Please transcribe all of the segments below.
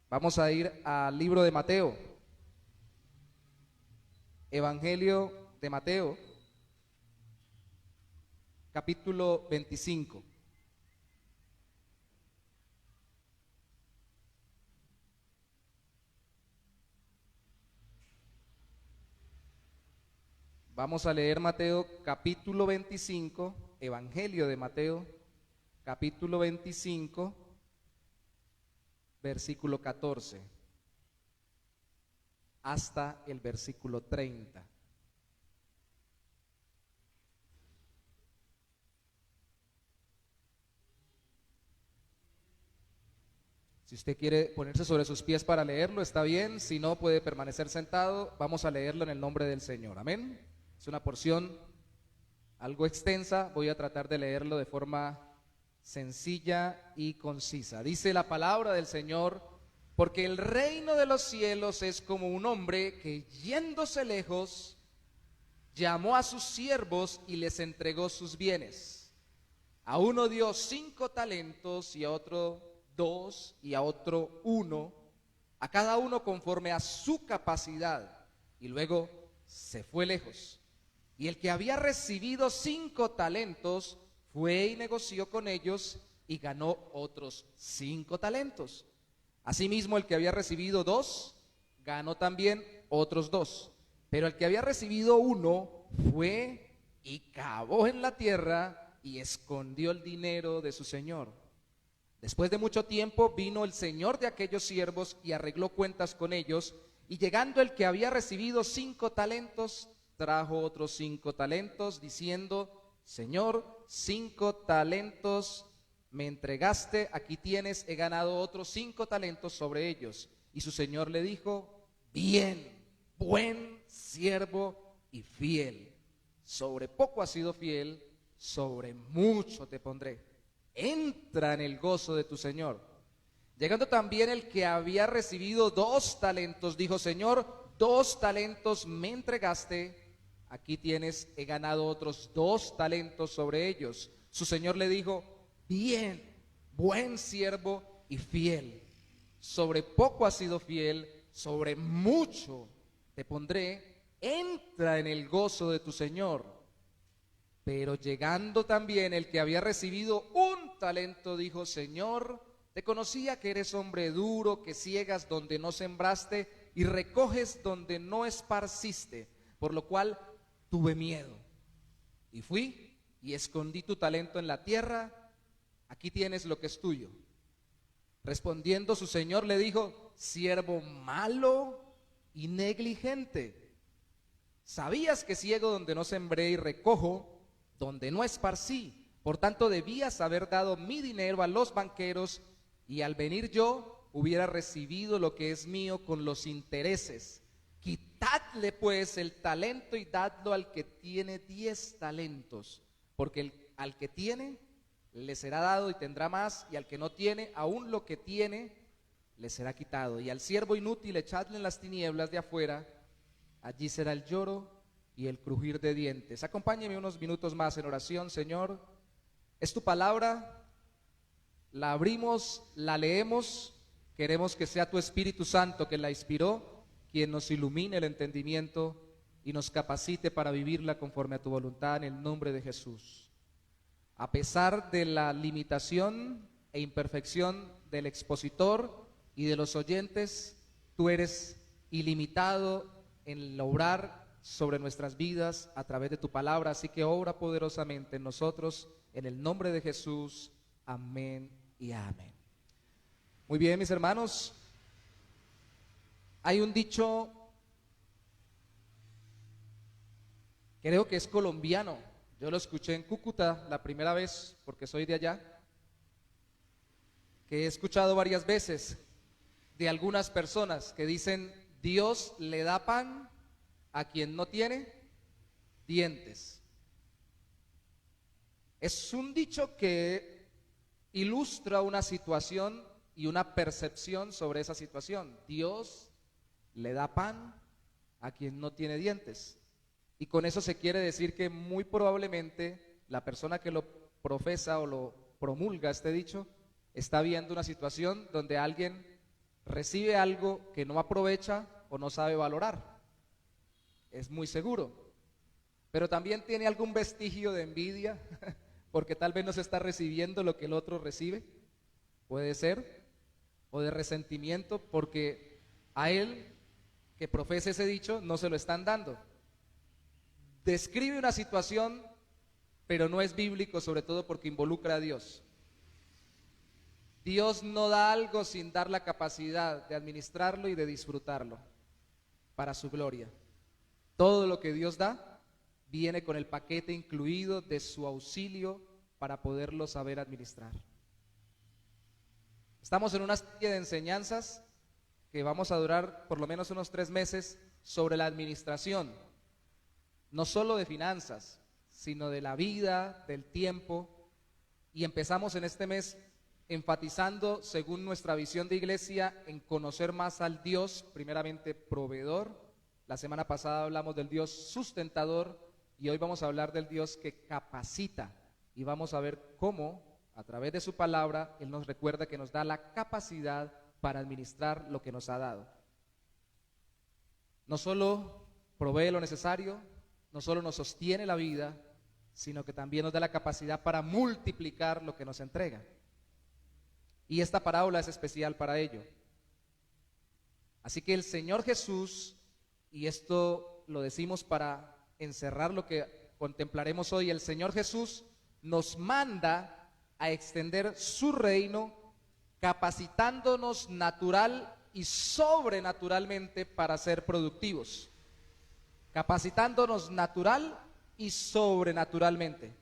Vamos a ir al libro de Mateo, Evangelio de Mateo, capítulo 25. Vamos a leer Mateo capítulo 25, Evangelio de Mateo, capítulo 25, versículo 14, hasta el versículo 30. Si usted quiere ponerse sobre sus pies para leerlo, está bien. Si no, puede permanecer sentado. Vamos a leerlo en el nombre del Señor. Amén. Es una porción algo extensa. Voy a tratar de leerlo de forma sencilla y concisa. Dice la palabra del Señor: porque el reino de los cielos es como un hombre que, yéndose lejos, llamó a sus siervos y les entregó sus bienes. A uno dio 5 talentos, y a otro 2, y a otro 1, a cada uno conforme a su capacidad, y luego se fue lejos. Y el que había recibido 5 talentos fue y negoció con ellos y ganó otros 5 talentos. Asimismo, el que había recibido 2 ganó también otros 2. Pero el que había recibido 1 fue y cavó en la tierra y escondió el dinero de su señor. Después de mucho tiempo vino el señor de aquellos siervos y arregló cuentas con ellos, y llegando el que había recibido 5 talentos, trajo otros 5 talentos, diciendo: Señor, 5 talentos me entregaste, aquí tienes, he ganado otros 5 talentos sobre ellos. Y su señor le dijo: bien, buen siervo y fiel, sobre poco has sido fiel, sobre mucho te pondré. Entra en el gozo de tu señor. Llegando también el que había recibido 2 talentos, dijo: Señor, 2 talentos me entregaste, aquí tienes, he ganado otros 2 talentos sobre ellos. Su señor le dijo: bien, buen siervo y fiel, sobre poco has sido fiel, sobre mucho te pondré, entra en el gozo de tu señor. Pero llegando también el que había recibido 1 talento, dijo: Señor, te conocía que eres hombre duro, que ciegas donde no sembraste y recoges donde no esparciste, por lo cual tuve miedo. Y fui y escondí tu talento en la tierra, aquí tienes lo que es tuyo. Respondiendo su señor le dijo: siervo malo y negligente, sabías que ciego donde no sembré y recojo donde no esparcí, por tanto debías haber dado mi dinero a los banqueros, y al venir yo hubiera recibido lo que es mío con los intereses. Quitadle pues el talento y dadlo al que tiene 10 talentos, porque al que tiene le será dado y tendrá más, y al que no tiene, aún lo que tiene le será quitado. Y al siervo inútil echadle en las tinieblas de afuera, allí será el lloro y el crujir de dientes. Acompáñeme unos minutos más en oración. Señor, es tu palabra, la abrimos, la leemos, queremos que sea tu Espíritu Santo que la inspiró, quien nos ilumine el entendimiento y nos capacite para vivirla conforme a tu voluntad, en el nombre de Jesús. A pesar de la limitación e imperfección del expositor y de los oyentes, tú eres ilimitado en lograr sobre nuestras vidas a través de tu palabra, así que obra poderosamente en nosotros, en el nombre de Jesús. Amén y amén. Muy bien, mis hermanos, hay un dicho, creo que es colombiano, yo lo escuché en Cúcuta la primera vez porque soy de allá, que he escuchado varias veces de algunas personas que dicen: Dios le da pan a quien no tiene dientes. Es un dicho que ilustra una situación y una percepción sobre esa situación. Dios le da pan a quien no tiene dientes. Y con eso se quiere decir que muy probablemente la persona que lo profesa o lo promulga, este dicho, está viendo una situación donde alguien recibe algo que no aprovecha o no sabe valorar. Es muy seguro. Pero también tiene algún vestigio de envidia, porque tal vez no se está recibiendo lo que el otro recibe. Puede ser. O de resentimiento, porque a él, que profesa ese dicho, no se lo están dando. Describe una situación, pero no es bíblico, sobre todo porque involucra a Dios. Dios no da algo sin dar la capacidad de administrarlo y de disfrutarlo para su gloria. Todo lo que Dios da viene con el paquete incluido de su auxilio para poderlo saber administrar. Estamos en una serie de enseñanzas que vamos a durar por lo menos unos 3 meses sobre la administración, no solo de finanzas, sino de la vida, del tiempo, y empezamos en este mes enfatizando, según nuestra visión de iglesia, en conocer más al Dios, primeramente proveedor. La semana pasada hablamos del Dios sustentador y hoy vamos a hablar del Dios que capacita, y vamos a ver cómo a través de su palabra Él nos recuerda que nos da la capacidad para administrar lo que nos ha dado. No solo provee lo necesario, no solo nos sostiene la vida, sino que también nos da la capacidad para multiplicar lo que nos entrega. Y esta parábola es especial para ello. Así que el Señor Jesús, y esto lo decimos para encerrar lo que contemplaremos hoy, el Señor Jesús nos manda a extender su reino, capacitándonos natural y sobrenaturalmente para ser productivos. Capacitándonos natural y sobrenaturalmente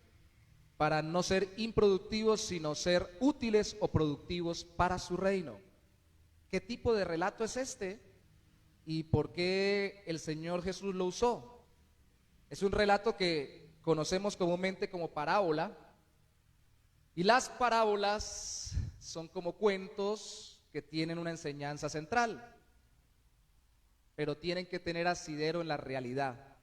para no ser improductivos, sino ser útiles o productivos para su reino. ¿Qué tipo de relato es este? ¿Y por qué el Señor Jesús lo usó? Es un relato que conocemos comúnmente como parábola. Y las parábolas son como cuentos que tienen una enseñanza central, pero tienen que tener asidero en la realidad.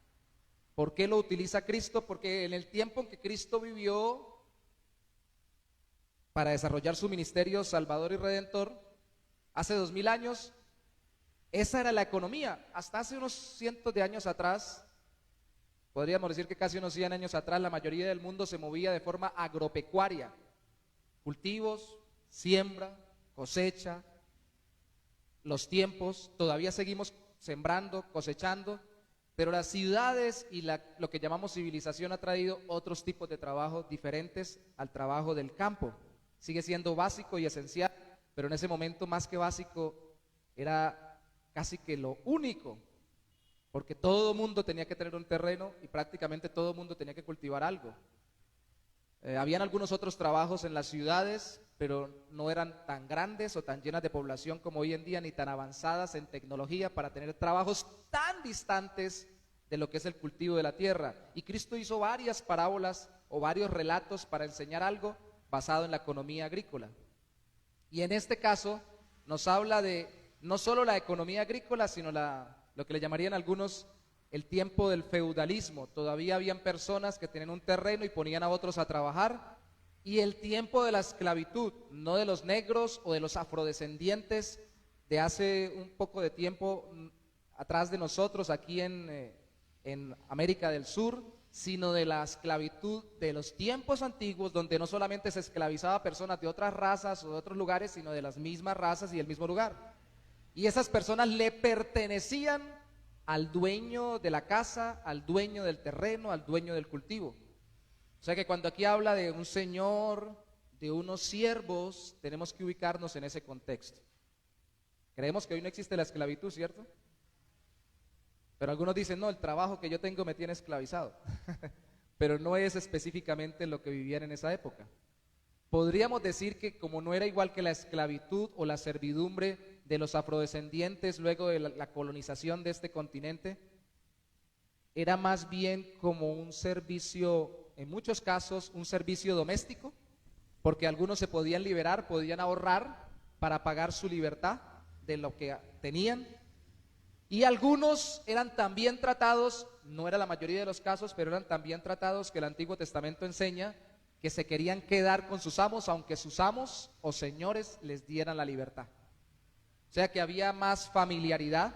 ¿Por qué lo utiliza Cristo? Porque en el tiempo en que Cristo vivió para desarrollar su ministerio salvador y redentor, hace 2000 años, esa era la economía. Hasta hace unos cientos de años atrás, podríamos decir que casi unos 100 años atrás, la mayoría del mundo se movía de forma agropecuaria. Cultivos, siembra, cosecha, los tiempos, todavía seguimos sembrando, cosechando, pero las ciudades y lo que llamamos civilización ha traído otros tipos de trabajo diferentes al trabajo del campo. Sigue siendo básico y esencial, pero en ese momento más que básico era casi que lo único, porque todo mundo tenía que tener un terreno y prácticamente todo mundo tenía que cultivar algo. Habían algunos otros trabajos en las ciudades, pero no eran tan grandes o tan llenas de población como hoy en día, ni tan avanzadas en tecnología para tener trabajos tan distantes de lo que es el cultivo de la tierra. Y Cristo hizo varias parábolas o varios relatos para enseñar algo basado en la economía agrícola. Y en este caso nos habla de no solo la economía agrícola, sino lo que le llamarían algunos el tiempo del feudalismo. Todavía habían personas que tenían un terreno y ponían a otros a trabajar, y el tiempo de la esclavitud, no de los negros o de los afrodescendientes de hace un poco de tiempo atrás de nosotros aquí en América del Sur, sino de la esclavitud de los tiempos antiguos, donde no solamente se esclavizaba a personas de otras razas o de otros lugares, sino de las mismas razas y del mismo lugar. Y esas personas le pertenecían al dueño de la casa, al dueño del terreno, al dueño del cultivo. O sea que cuando aquí habla de un señor, de unos siervos, tenemos que ubicarnos en ese contexto. Creemos que hoy no existe la esclavitud, ¿cierto? Pero algunos dicen, no, el trabajo que yo tengo me tiene esclavizado. Pero no es específicamente lo que vivían en esa época. Podríamos decir que como no era igual que la esclavitud o la servidumbre de los afrodescendientes luego de la colonización de este continente, era más bien como un servicio, en muchos casos, un servicio doméstico, porque algunos se podían liberar, podían ahorrar para pagar su libertad de lo que tenían, y algunos eran también tratados, no era la mayoría de los casos, pero eran también tratados que el Antiguo Testamento enseña que se querían quedar con sus amos, aunque sus amos o señores les dieran la libertad. O sea que había más familiaridad,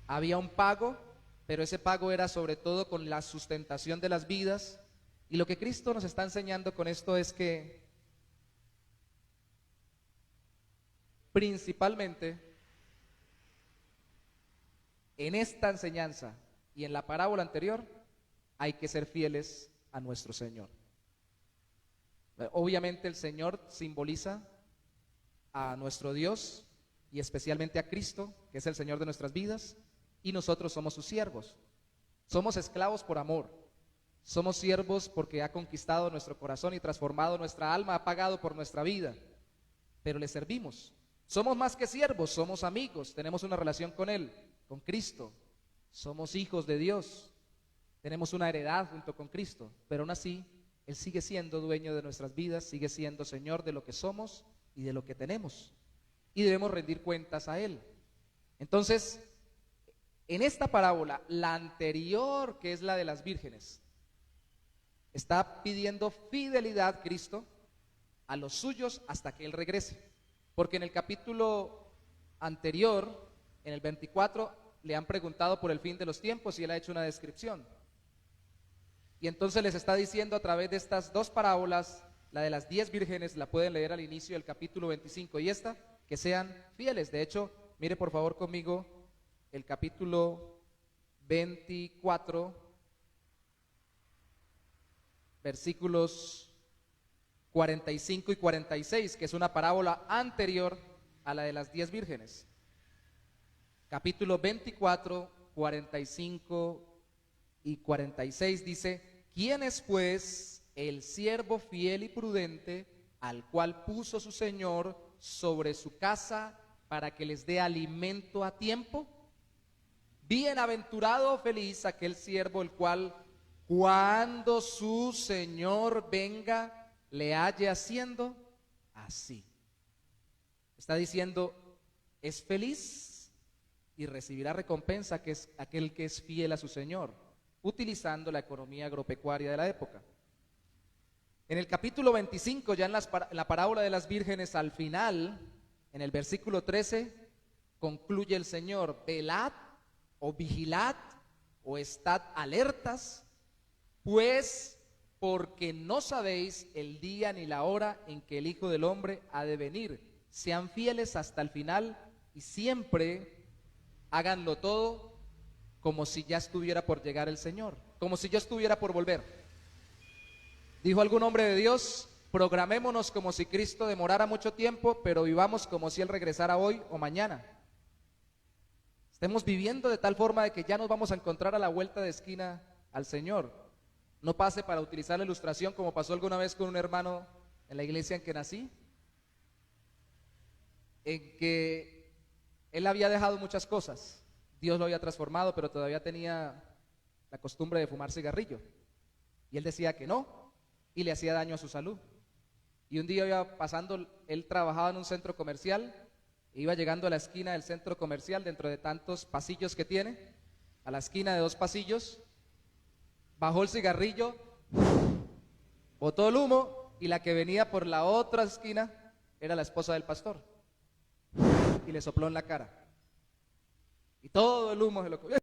había un pago, pero ese pago era sobre todo con la sustentación de las vidas. Y lo que Cristo nos está enseñando con esto es que principalmente en esta enseñanza y en la parábola anterior hay que ser fieles a nuestro Señor. Obviamente el Señor simboliza a nuestro Dios y especialmente a Cristo, que es el Señor de nuestras vidas, y nosotros somos sus siervos. Somos esclavos por amor, somos siervos porque ha conquistado nuestro corazón y transformado nuestra alma, ha pagado por nuestra vida, pero le servimos. Somos más que siervos, somos amigos, tenemos una relación con Él, con Cristo, somos hijos de Dios, tenemos una heredad junto con Cristo, pero aún así Él sigue siendo dueño de nuestras vidas, sigue siendo Señor de lo que somos y de lo que tenemos, y debemos rendir cuentas a Él. Entonces, en esta parábola, la anterior, que es la de las vírgenes, está pidiendo fidelidad Cristo a los suyos hasta que Él regrese, porque en el capítulo anterior, en el 24, le han preguntado por el fin de los tiempos y Él ha hecho una descripción. Y entonces les está diciendo a través de estas dos parábolas, la de las 10 vírgenes, la pueden leer al inicio del capítulo 25, y esta, que sean fieles. De hecho, mire por favor conmigo el capítulo 24, versículos 45 y 46, que es una parábola anterior a la de las 10 vírgenes. Capítulo 24, 45 y 46 dice: ¿Quién es pues el siervo fiel y prudente al cual puso su Señor sobre su casa para que les dé alimento a tiempo? Bienaventurado o feliz aquel siervo el cual, cuando su Señor venga, le halle haciendo así. Está diciendo, es feliz y recibirá recompensa, que es aquel que es fiel a su Señor, utilizando la economía agropecuaria de la época. En el capítulo 25, ya en la parábola de las vírgenes, al final, en el versículo 13, concluye el Señor: velad o vigilad o estad alertas, pues porque no sabéis el día ni la hora en que el Hijo del Hombre ha de venir. Sean fieles hasta el final y siempre háganlo todo como si ya estuviera por llegar el Señor, como si ya estuviera por volver. Dijo algún hombre de Dios: programémonos como si Cristo demorara mucho tiempo, pero vivamos como si Él regresara hoy o mañana. Estemos viviendo de tal forma de que ya nos vamos a encontrar a la vuelta de esquina al Señor. No pase, para utilizar la ilustración, como pasó alguna vez con un hermano en la iglesia en que nací, en que él había dejado muchas cosas, Dios lo había transformado, pero todavía tenía la costumbre de fumar cigarrillo, y él decía que no, y le hacía daño a su salud. Y un día iba pasando, él trabajaba en un centro comercial, iba llegando a la esquina del centro comercial, dentro de tantos pasillos que tiene, a la esquina de 2 pasillos, bajó el cigarrillo, botó el humo, y la que venía por la otra esquina era la esposa del pastor, y le sopló en la cara, y todo el humo se lo comió.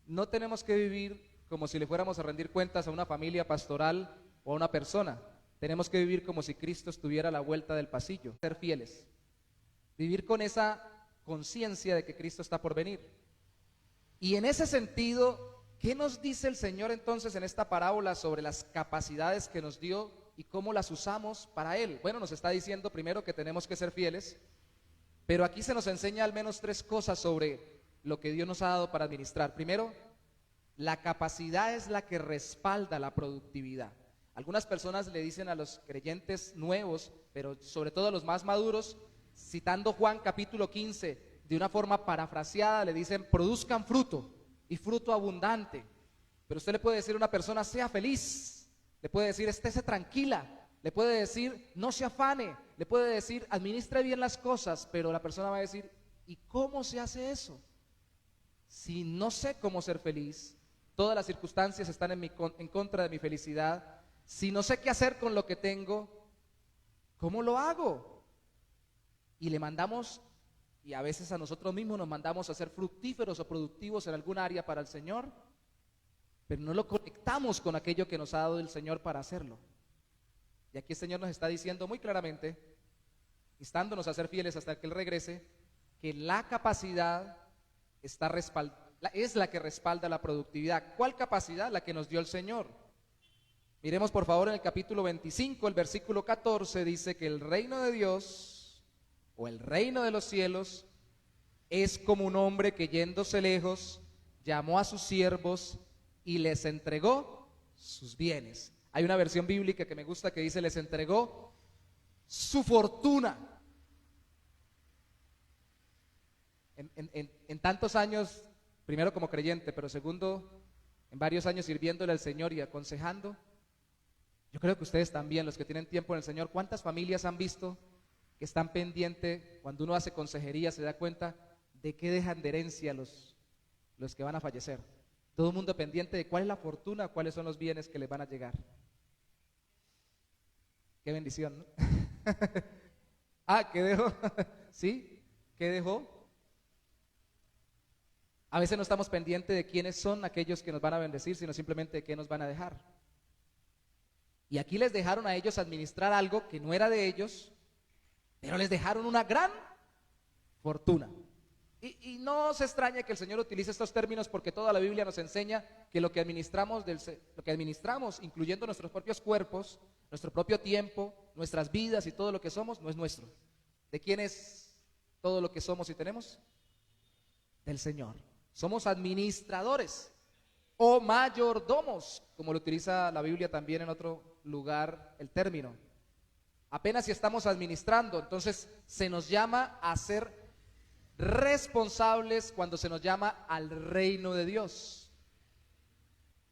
No tenemos que vivir como si le fuéramos a rendir cuentas a una familia pastoral o a una persona. Tenemos que vivir como si Cristo estuviera a la vuelta del pasillo, ser fieles, vivir con esa conciencia de que Cristo está por venir. Y en ese sentido, ¿qué nos dice el Señor entonces en esta parábola sobre las capacidades que nos dio y cómo las usamos para Él? Bueno, nos está diciendo primero que tenemos que ser fieles, pero aquí se nos enseña al menos 3 cosas sobre lo que Dios nos ha dado para administrar. Primero, la capacidad es la que respalda la productividad. Algunas personas le dicen a los creyentes nuevos, pero sobre todo a los más maduros, citando Juan capítulo 15, de una forma parafraseada, le dicen: produzcan fruto, y fruto abundante. Pero usted le puede decir a una persona: sea feliz, le puede decir: estése tranquila, le puede decir: no se afane, le puede decir: administre bien las cosas, pero la persona va a decir: ¿y cómo se hace eso? Si no sé cómo ser feliz, todas las circunstancias están en contra de mi felicidad, si no sé qué hacer con lo que tengo, ¿cómo lo hago? y le mandamos, y a veces a nosotros mismos nos mandamos a ser fructíferos o productivos en alguna área para el Señor, pero no lo conectamos con aquello que nos ha dado el Señor para hacerlo. Y aquí el Señor nos está diciendo muy claramente, instándonos a ser fieles hasta que Él regrese, que la capacidad es la que respalda la productividad. ¿Cuál capacidad? La que nos dio el Señor. Miremos por favor en el capítulo 25, el versículo 14, dice que el reino de Dios, o el reino de los cielos, es como un hombre que yéndose lejos, llamó a sus siervos y les entregó sus bienes. Hay una versión bíblica que me gusta que dice, les entregó su fortuna. En tantos años, primero como creyente, pero segundo, en varios años sirviéndole al Señor y aconsejando, yo creo que ustedes también, los que tienen tiempo en el Señor, ¿cuántas familias han visto que están pendientes, cuando uno hace consejería, se da cuenta de qué dejan de herencia los que van a fallecer? Todo el mundo pendiente de cuál es la fortuna, cuáles son los bienes que les van a llegar. Qué bendición, ¿no? ¿Qué dejó? ¿Sí? ¿Qué dejó? A veces no estamos pendientes de quiénes son aquellos que nos van a bendecir, sino simplemente de qué nos van a dejar. Y aquí les dejaron a ellos administrar algo que no era de ellos, pero les dejaron una gran fortuna. Y no se extrañe que el Señor utilice estos términos, porque toda la Biblia nos enseña que lo que administramos, incluyendo nuestros propios cuerpos, nuestro propio tiempo, nuestras vidas y todo lo que somos, no es nuestro. ¿De quién es todo lo que somos y tenemos? Del Señor. Somos administradores o mayordomos, como lo utiliza la Biblia también en otro lugar el término. Apenas si estamos administrando, entonces se nos llama a ser responsables cuando se nos llama al reino de Dios.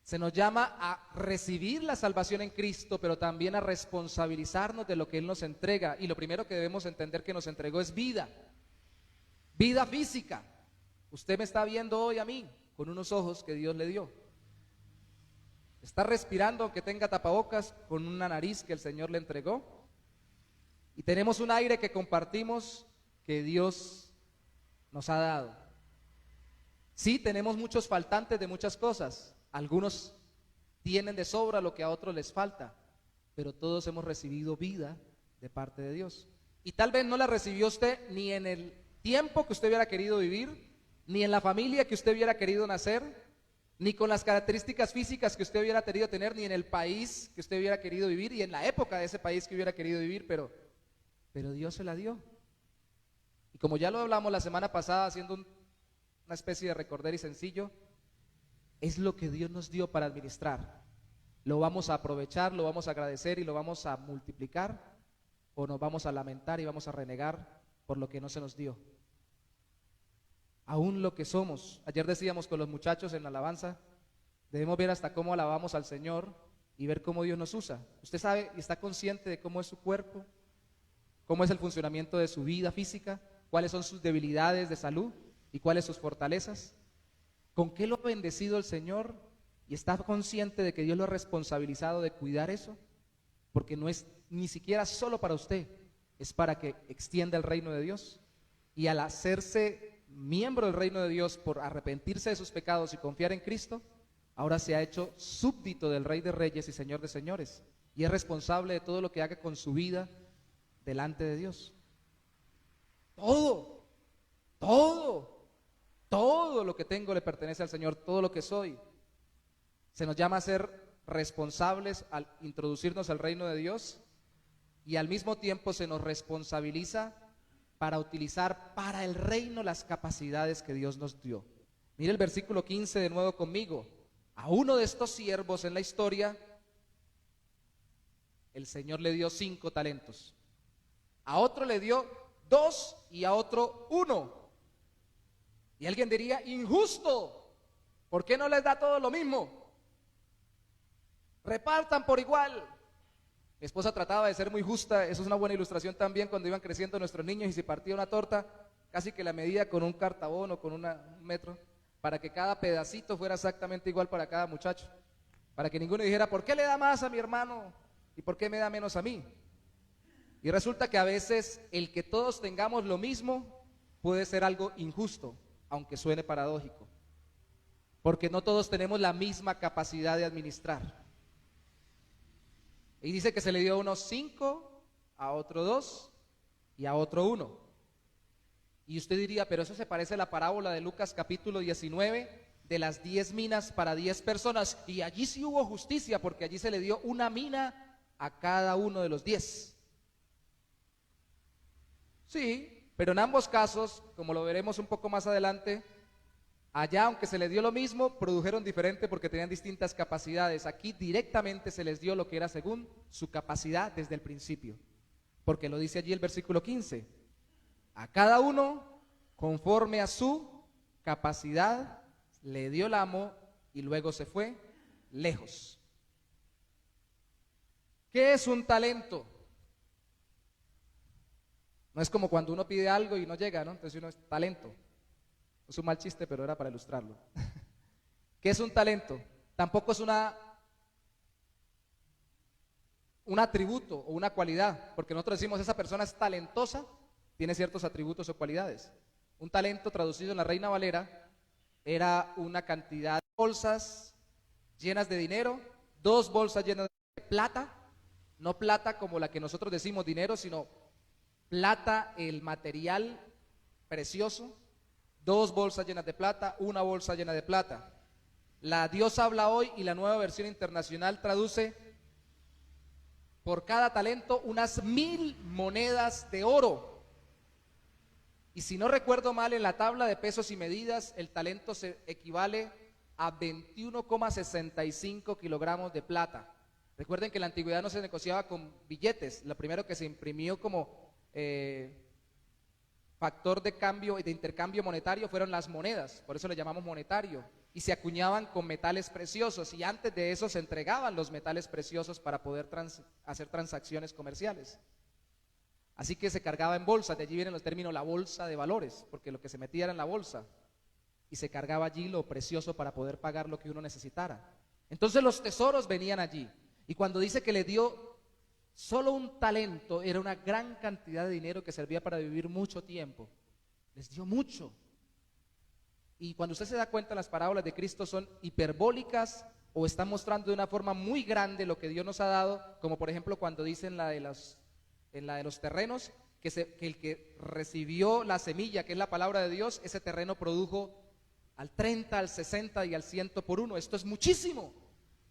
Se nos llama a recibir la salvación en Cristo, pero también a responsabilizarnos de lo que Él nos entrega. Y lo primero que debemos entender que nos entregó es vida, vida física. Usted me está viendo hoy a mí con unos ojos que Dios le dio. Está respirando aunque tenga tapabocas, con una nariz que el Señor le entregó. Y tenemos un aire que compartimos que Dios nos ha dado. Sí, tenemos muchos faltantes de muchas cosas. Algunos tienen de sobra lo que a otros les falta, pero todos hemos recibido vida de parte de Dios. Y tal vez no la recibió usted ni en el tiempo que usted hubiera querido vivir, ni en la familia que usted hubiera querido nacer, ni con las características físicas que usted hubiera querido tener, ni en el país que usted hubiera querido vivir, y en la época de ese país que hubiera querido vivir, pero Dios se la dio. Y como ya lo hablamos la semana pasada, haciendo una especie de recorder y sencillo, es lo que Dios nos dio para administrar. ¿Lo vamos a aprovechar, lo vamos a agradecer y lo vamos a multiplicar? ¿O nos vamos a lamentar y vamos a renegar por lo que no se nos dio? Aún lo que somos. Ayer decíamos con los muchachos en la alabanza, debemos ver hasta cómo alabamos al Señor y ver cómo Dios nos usa. Usted sabe y está consciente de cómo es su cuerpo, cómo es el funcionamiento de su vida física, cuáles son sus debilidades de salud y cuáles sus fortalezas. ¿Con qué lo ha bendecido el Señor? ¿Y está consciente de que Dios lo ha responsabilizado de cuidar eso? Porque no es ni siquiera solo para usted, es para que extienda el reino de Dios. Y al hacerse miembro del reino de Dios por arrepentirse de sus pecados y confiar en Cristo, ahora se ha hecho súbdito del Rey de Reyes y Señor de Señores, y es responsable de todo lo que haga con su vida delante de Dios. Todo lo que tengo le pertenece al Señor, todo lo que soy. Se nos llama a ser responsables al introducirnos al reino de Dios, y al mismo tiempo se nos responsabiliza para utilizar para el reino las capacidades que Dios nos dio. Mire el versículo 15 de nuevo conmigo. A uno de estos siervos en la historia, el Señor le dio 5 talentos. A otro le dio 2 y a otro 1. Y alguien diría, injusto, ¿por qué no les da todo lo mismo? Repartan por igual. Mi esposa trataba de ser muy justa, eso es una buena ilustración también cuando iban creciendo nuestros niños y se partía una torta, casi que la medía con un cartabón o con un metro, para que cada pedacito fuera exactamente igual para cada muchacho, para que ninguno dijera, ¿por qué le da más a mi hermano y por qué me da menos a mí? Y resulta que a veces el que todos tengamos lo mismo puede ser algo injusto, aunque suene paradójico, porque no todos tenemos la misma capacidad de administrar. Y dice que se le dio a unos 5, a otro 2 y a otro 1. Y usted diría, pero eso se parece a la parábola de Lucas capítulo 19, de las 10 minas para 10 personas. Y allí sí hubo justicia, porque allí se le dio una mina a cada uno de los 10. Sí, pero en ambos casos, como lo veremos un poco más adelante, allá, aunque se les dio lo mismo, produjeron diferente porque tenían distintas capacidades. Aquí directamente se les dio lo que era según su capacidad desde el principio, porque lo dice allí el versículo 15. A cada uno, conforme a su capacidad, le dio el amo y luego se fue lejos. ¿Qué es un talento? No es como cuando uno pide algo y no llega, ¿no? Entonces uno es talento. Es un mal chiste, pero era para ilustrarlo. ¿Qué es un talento? Tampoco es un atributo o una cualidad, porque nosotros decimos esa persona es talentosa, tiene ciertos atributos o cualidades. Un talento, traducido en la Reina Valera, era una cantidad de bolsas llenas de dinero, 2 bolsas llenas de plata, no plata como la que nosotros decimos dinero, sino plata, el material precioso, 2 bolsas llenas de plata, 1 bolsa llena de plata. La Dios habla hoy y la Nueva Versión Internacional traduce por cada talento unas 1000 monedas de oro. Y si no recuerdo mal, en la tabla de pesos y medidas, el talento se equivale a 21,65 kilogramos de plata. Recuerden que en la antigüedad no se negociaba con billetes. Lo primero que se imprimió como factor de cambio y de intercambio monetario fueron las monedas, por eso le llamamos monetario, y se acuñaban con metales preciosos, y antes de eso se entregaban los metales preciosos para poder hacer transacciones comerciales. Así que se cargaba en bolsa, de allí vienen los términos la bolsa de valores, porque lo que se metía era en la bolsa, y se cargaba allí lo precioso para poder pagar lo que uno necesitara. Entonces los tesoros venían allí, y cuando dice que le dio solo un talento, era una gran cantidad de dinero que servía para vivir mucho tiempo. Les dio mucho. Y cuando usted se da cuenta, las parábolas de Cristo son hiperbólicas o están mostrando de una forma muy grande lo que Dios nos ha dado, como por ejemplo cuando dice en la de los terrenos, que el que recibió la semilla, que es la palabra de Dios, ese terreno produjo al 30, al 60 y al 100 por uno. Esto es muchísimo,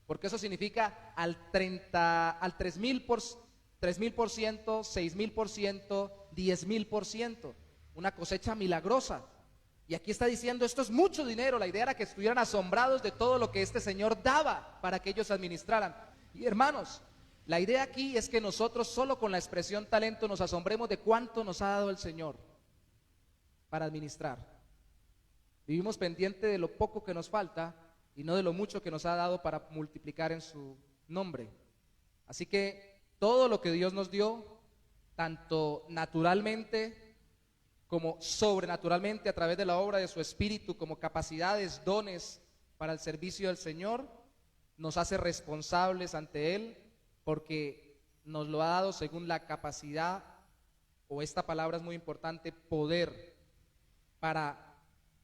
porque eso significa al 3000%, 6000%, 10000%, una cosecha milagrosa. Y aquí está diciendo, esto es mucho dinero. La idea era que estuvieran asombrados de todo lo que este Señor daba para que ellos administraran. Y hermanos, la idea aquí es que nosotros solo con la expresión talento nos asombremos de cuánto nos ha dado el Señor para administrar. Vivimos pendiente de lo poco que nos falta y no de lo mucho que nos ha dado para multiplicar en su nombre. Así que todo lo que Dios nos dio, tanto naturalmente como sobrenaturalmente a través de la obra de su Espíritu, como capacidades, dones para el servicio del Señor, nos hace responsables ante Él, porque nos lo ha dado según la capacidad, o esta palabra es muy importante, poder, para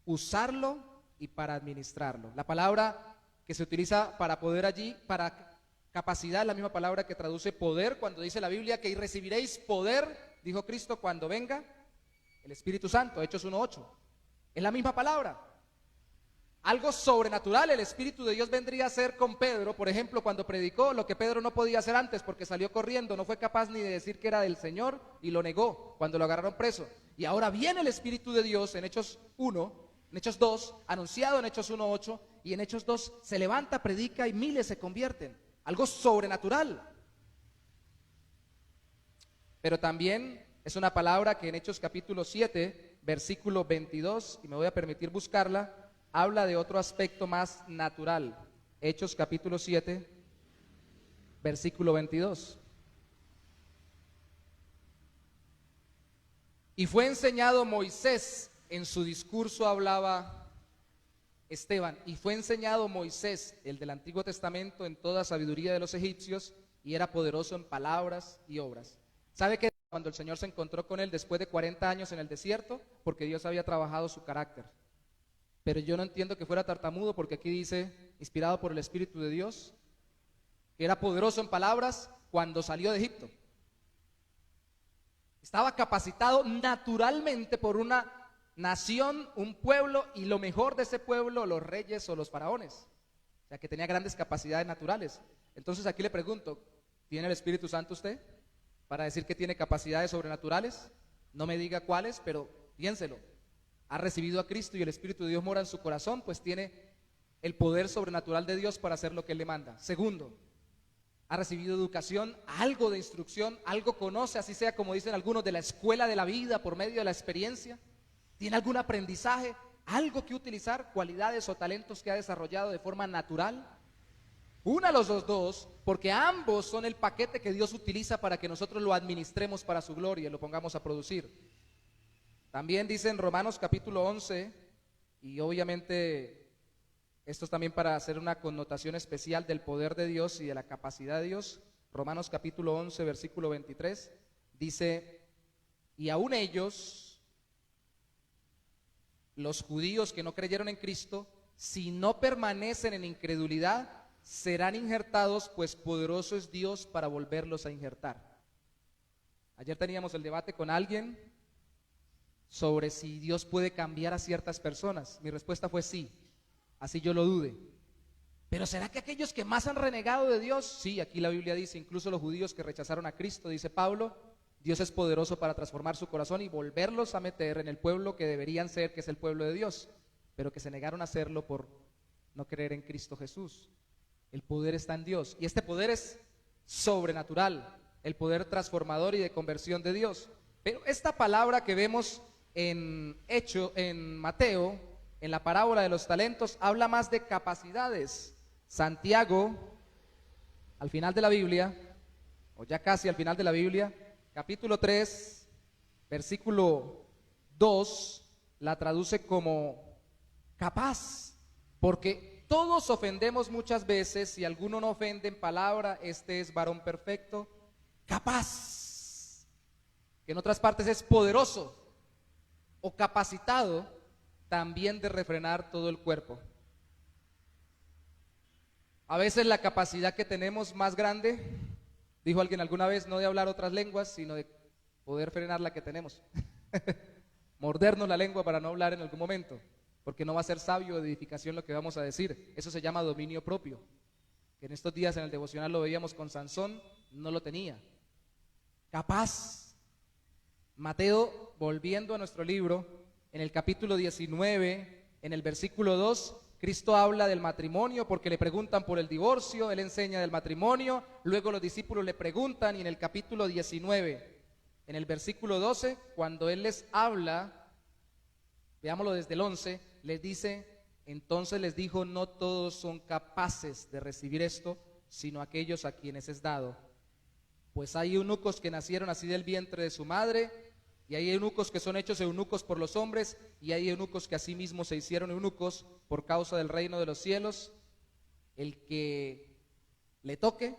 usarlo y para administrarlo. La palabra que se utiliza para poder allí, para capacidad, es la misma palabra que traduce poder, cuando dice la Biblia que recibiréis poder, dijo Cristo, cuando venga el Espíritu Santo, Hechos 1:8. Es la misma palabra. Algo sobrenatural, el Espíritu de Dios vendría a ser con Pedro, por ejemplo, cuando predicó lo que Pedro no podía hacer antes porque salió corriendo, no fue capaz ni de decir que era del Señor y lo negó cuando lo agarraron preso. Y ahora viene el Espíritu de Dios en Hechos 1, en Hechos 2, anunciado en Hechos 1:8, y en Hechos 2 se levanta, predica y miles se convierten. Algo sobrenatural. Pero también es una palabra que en Hechos capítulo 7, versículo 22, y me voy a permitir buscarla, habla de otro aspecto más natural. Hechos capítulo 7, versículo 22. Y fue enseñado Moisés, en su discurso hablaba Esteban, y fue enseñado Moisés, el del Antiguo Testamento, en toda sabiduría de los egipcios, y era poderoso en palabras y obras. ¿Sabe qué cuando el Señor se encontró con él después de 40 años en el desierto, porque Dios había trabajado su carácter. Pero yo no entiendo que fuera tartamudo, porque aquí dice, inspirado por el Espíritu de Dios, que era poderoso en palabras cuando salió de Egipto. Estaba capacitado naturalmente por una nación, un pueblo, y lo mejor de ese pueblo, los reyes o los faraones. O sea, que tenía grandes capacidades naturales. Entonces aquí le pregunto, ¿tiene el Espíritu Santo usted para decir que tiene capacidades sobrenaturales? No me diga cuáles, pero piénselo. Ha recibido a Cristo y el Espíritu de Dios mora en su corazón, pues tiene el poder sobrenatural de Dios para hacer lo que Él le manda. Segundo, ha recibido educación, algo de instrucción, algo conoce, así sea como dicen algunos, de la escuela de la vida por medio de la experiencia. ¿Tiene algún aprendizaje, algo que utilizar, cualidades o talentos que ha desarrollado de forma natural? Una los dos, porque ambos son el paquete que Dios utiliza para que nosotros lo administremos para su gloria y lo pongamos a producir. También dice en Romanos capítulo 11, y obviamente esto es también para hacer una connotación especial del poder de Dios y de la capacidad de Dios. Romanos capítulo 11, versículo 23, dice, y aún ellos, los judíos que no creyeron en Cristo, si no permanecen en incredulidad, serán injertados, pues poderoso es Dios para volverlos a injertar. Ayer teníamos el debate con alguien sobre si Dios puede cambiar a ciertas personas. Mi respuesta fue sí, así yo lo dude. Pero ¿será que aquellos que más han renegado de Dios? Sí, aquí la Biblia dice, incluso los judíos que rechazaron a Cristo, dice Pablo, Dios es poderoso para transformar su corazón y volverlos a meter en el pueblo que deberían ser, que es el pueblo de Dios, pero que se negaron a hacerlo por no creer en Cristo Jesús. El poder está en Dios, y este poder es sobrenatural, el poder transformador y de conversión de Dios. Pero esta palabra que vemos en Mateo, en la parábola de los talentos, habla más de capacidades. Santiago, al final de la Biblia, o ya casi al final de la Biblia, capítulo 3, versículo 2, la traduce como capaz, porque todos ofendemos muchas veces, si alguno no ofende en palabra, este es varón perfecto, capaz, que en otras partes es poderoso o capacitado también de refrenar todo el cuerpo. A veces la capacidad que tenemos más grande, dijo alguien alguna vez, no de hablar otras lenguas, sino de poder frenar la que tenemos. Mordernos la lengua para no hablar en algún momento, porque no va a ser sabio de edificación lo que vamos a decir. Eso se llama dominio propio, que en estos días en el devocional lo veíamos con Sansón, no lo tenía. Capaz. Mateo, volviendo a nuestro libro, en el capítulo 19, en el versículo 2, Cristo habla del matrimonio porque le preguntan por el divorcio, Él enseña del matrimonio, luego los discípulos le preguntan, y en el capítulo 19, en el versículo 12, cuando Él les habla, veámoslo desde el 11, les dice, entonces les dijo, no todos son capaces de recibir esto, sino aquellos a quienes es dado. Pues hay eunucos que nacieron así del vientre de su madre, y hay eunucos que son hechos eunucos por los hombres, y hay eunucos que asimismo se hicieron eunucos por causa del reino de los cielos. El que le toque,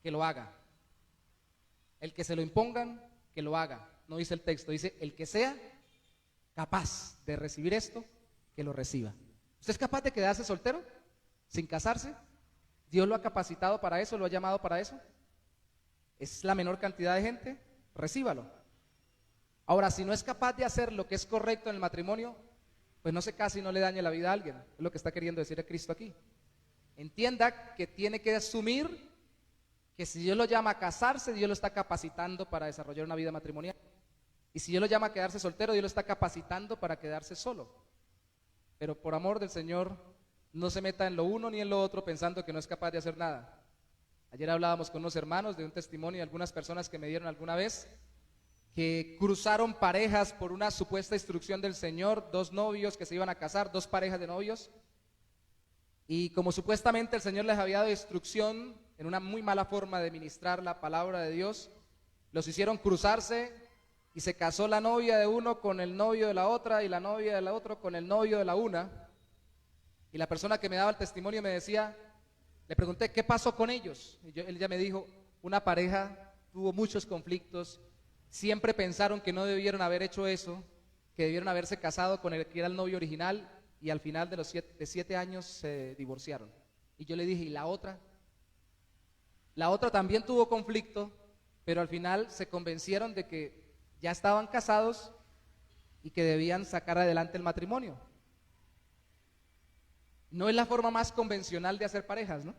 que lo haga. El que se lo impongan, que lo haga. No dice el texto, dice el que sea capaz de recibir esto, que lo reciba. ¿Usted es capaz de quedarse soltero, sin casarse? ¿Dios lo ha capacitado para eso, lo ha llamado para eso? ¿Es la menor cantidad de gente? Recíbalo. Ahora, si no es capaz de hacer lo que es correcto en el matrimonio, pues no se case y no le dañe la vida a alguien. Es lo que está queriendo decir Cristo aquí. Entienda que tiene que asumir que si Dios lo llama a casarse, Dios lo está capacitando para desarrollar una vida matrimonial. Y si Dios lo llama a quedarse soltero, Dios lo está capacitando para quedarse solo. Pero por amor del Señor, no se meta en lo uno ni en lo otro pensando que no es capaz de hacer nada. Ayer hablábamos con unos hermanos de un testimonio de algunas personas que me dieron alguna vez que cruzaron parejas por una supuesta instrucción del Señor, dos novios que se iban a casar, dos parejas de novios, y como supuestamente el Señor les había dado instrucción en una muy mala forma de ministrar la palabra de Dios, los hicieron cruzarse y se casó la novia de uno con el novio de la otra y la novia de la otra con el novio de la una, y la persona que me daba el testimonio me decía, le pregunté, ¿qué pasó con ellos? Y ella me dijo, una pareja tuvo muchos conflictos, siempre pensaron que no debieron haber hecho eso, que debieron haberse casado con el que era el novio original, y al final de los 7 años se divorciaron. Y yo le dije, ¿y la otra? La otra también tuvo conflicto, pero al final se convencieron de que ya estaban casados y que debían sacar adelante el matrimonio. No es la forma más convencional de hacer parejas, ¿no?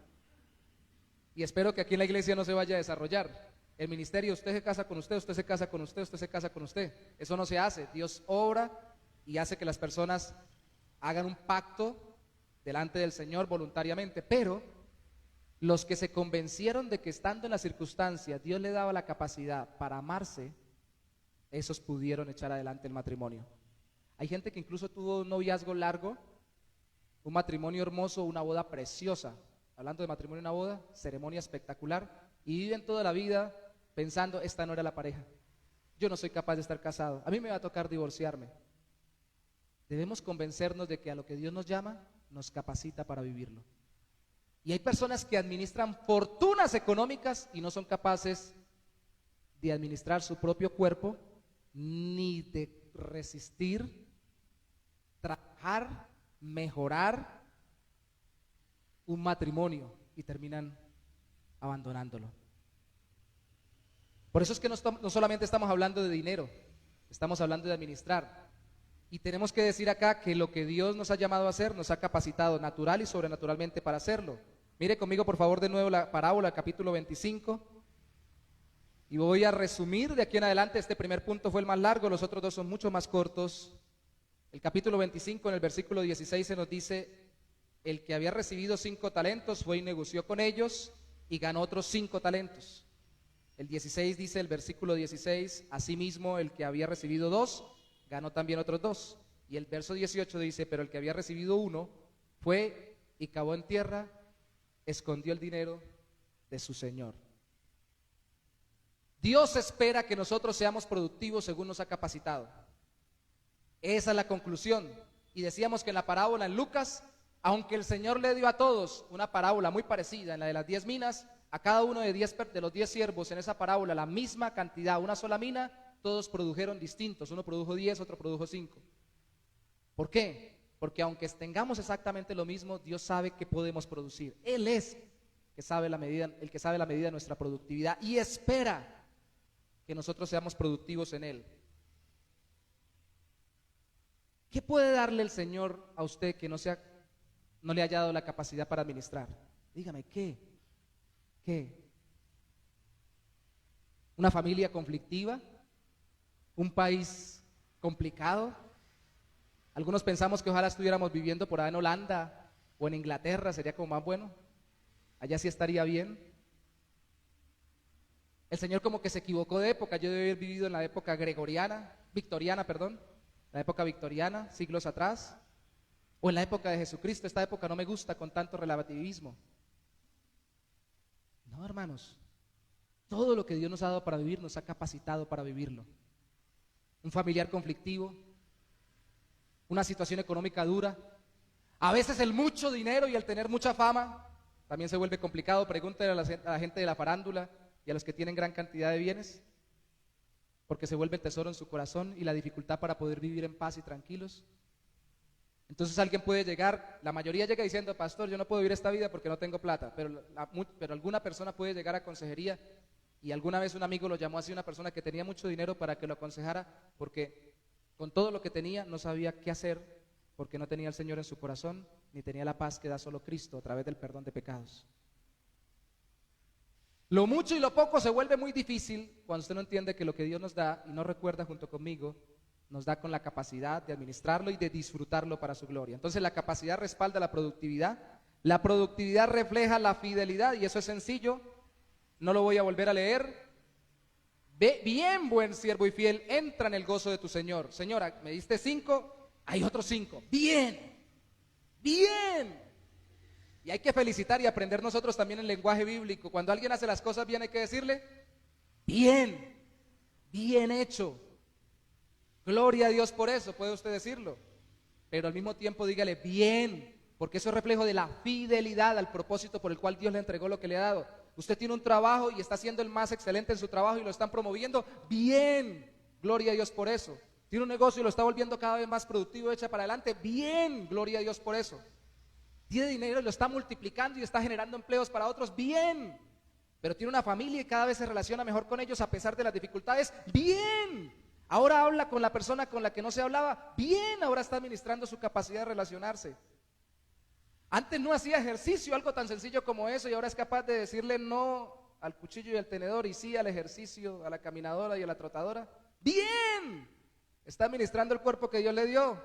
Y espero que aquí en la iglesia no se vaya a desarrollar. El ministerio, usted se casa con usted, usted se casa con usted, usted se casa con usted. Eso no se hace. Dios obra y hace que las personas hagan un pacto delante del Señor voluntariamente, pero los que se convencieron de que estando en las circunstancias Dios le daba la capacidad para amarse, esos pudieron echar adelante el matrimonio. Hay gente que incluso tuvo un noviazgo largo, un matrimonio hermoso, una boda preciosa. Hablando de matrimonio y una boda, ceremonia espectacular, y viven toda la vida pensando, esta no era la pareja, yo no soy capaz de estar casado, a mí me va a tocar divorciarme. Debemos convencernos de que a lo que Dios nos llama, nos capacita para vivirlo. Y hay personas que administran fortunas económicas y no son capaces de administrar su propio cuerpo, ni de resistir, trabajar, mejorar un matrimonio, y terminan abandonándolo. Por eso es que no solamente estamos hablando de dinero, estamos hablando de administrar. Y tenemos que decir acá que lo que Dios nos ha llamado a hacer, nos ha capacitado natural y sobrenaturalmente para hacerlo. Mire conmigo por favor de nuevo la parábola, capítulo 25. Y voy a resumir de aquí en adelante. Este primer punto fue el más largo, los otros dos son mucho más cortos. El capítulo 25, en el versículo 16 se nos dice: el que había recibido 5 talentos fue y negoció con ellos y ganó otros 5 talentos. El 16 dice, el versículo 16, asimismo el que había recibido 2 ganó también otros 2. Y el verso 18 dice, pero el que había recibido 1 fue y cavó en tierra, escondió el dinero de su señor. Dios espera que nosotros seamos productivos según nos ha capacitado. Esa es la conclusión. Y decíamos que en la parábola en Lucas, aunque el Señor le dio a todos una parábola muy parecida, en la de las 10 minas, a cada uno de los 10 siervos en esa parábola la misma cantidad, una sola mina, todos produjeron distintos. Uno produjo 10, otro produjo 5. ¿Por qué? Porque aunque tengamos exactamente lo mismo, Dios sabe que podemos producir. Él es el que sabe la medida de nuestra productividad y espera que nosotros seamos productivos en Él. ¿Qué puede darle el Señor a usted que no le haya dado la capacidad para administrar? Dígame, ¿qué? ¿Una familia conflictiva? ¿Un país complicado? Algunos pensamos que ojalá estuviéramos viviendo por allá en Holanda o en Inglaterra, sería como más bueno. Allá sí estaría bien. El Señor como que se equivocó de época. Yo debí haber vivido en la época victoriana, la época victoriana, siglos atrás, o en la época de Jesucristo. Esta época no me gusta con tanto relativismo. No, hermanos, todo lo que Dios nos ha dado para vivir nos ha capacitado para vivirlo. Un familiar conflictivo, una situación económica dura, a veces el mucho dinero y el tener mucha fama también se vuelve complicado. Pregúntale a la gente de la farándula y a los que tienen gran cantidad de bienes, porque se vuelve tesoro en su corazón y la dificultad para poder vivir en paz y tranquilos. Entonces alguien puede llegar, la mayoría llega diciendo, pastor, yo no puedo vivir esta vida porque no tengo plata, pero alguna persona puede llegar a consejería, y alguna vez un amigo lo llamó así, una persona que tenía mucho dinero, para que lo aconsejara, porque con todo lo que tenía no sabía qué hacer, porque no tenía al Señor en su corazón, ni tenía la paz que da solo Cristo a través del perdón de pecados. Lo mucho y lo poco se vuelve muy difícil cuando usted no entiende que lo que Dios nos da, y no recuerda junto conmigo, nos da con la capacidad de administrarlo y de disfrutarlo para su gloria. Entonces la capacidad respalda la productividad refleja la fidelidad, y eso es sencillo, no lo voy a volver a leer. Ve, bien, buen siervo y fiel, entra en el gozo de tu Señor. Señora, me diste 5, hay otros 5. Bien. Y hay que felicitar y aprender nosotros también el lenguaje bíblico. Cuando alguien hace las cosas bien, hay que decirle, bien hecho. Gloria a Dios por eso, puede usted decirlo. Pero al mismo tiempo dígale bien, porque eso es reflejo de la fidelidad al propósito por el cual Dios le entregó lo que le ha dado. Usted tiene un trabajo y está siendo el más excelente en su trabajo y lo están promoviendo. Bien, gloria a Dios por eso. Tiene un negocio y lo está volviendo cada vez más productivo, echa para adelante. Bien, gloria a Dios por eso. Tiene dinero y lo está multiplicando y está generando empleos para otros. Bien. Pero tiene una familia y cada vez se relaciona mejor con ellos a pesar de las dificultades. Bien. Ahora habla con la persona con la que no se hablaba. Bien, ahora está administrando su capacidad de relacionarse. Antes no hacía ejercicio, algo tan sencillo como eso, y ahora es capaz de decirle no al cuchillo y al tenedor y sí al ejercicio, a la caminadora y a la trotadora. Bien. Está administrando el cuerpo que Dios le dio.